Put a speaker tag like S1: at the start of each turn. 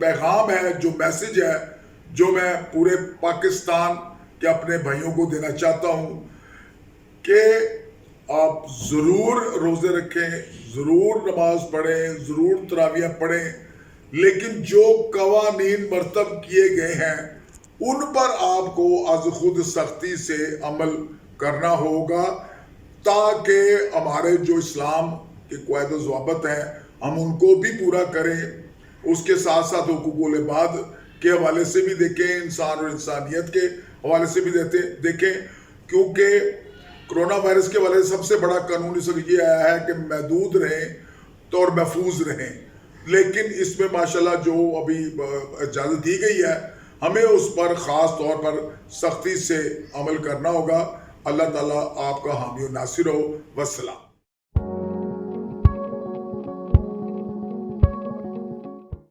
S1: पैगाम है, जो मैसेज है, जो मैं पूरे पाकिस्तान के अपने भाइयों को देना चाहता हूँ कि आप ज़रूर रोज़े रखें, ज़रूर नमाज पढ़ें, ज़रूर तरावियाँ पढ़ें, लेकिन जो कवानीन मरतब किए गए हैं उन पर आपको आज खुद सख्ती से अमल करना होगा, ताकि हमारे जो इस्लाम के क़वायद व ज़वाबित हैं हम उनको भी पूरा करें। उसके साथ साथ हुकूक़ुल इबाद के हवाले से भी देखें, इंसान और इंसानियत के हवाले से भी देखें, क्योंकि कोरोना वायरस के हवाले से सबसे बड़ा कानून इस वक्त ये आया है कि महदूद रहें तो और महफूज रहें, लेकिन इसमें माशाल्लाह जो अभी इजाज़त दी गई है हमें उस पर ख़ास तौर पर सख्ती से अमल करना होगा। अल्लाह ताला आपका हामी और नासिर हो। वस्सलाम।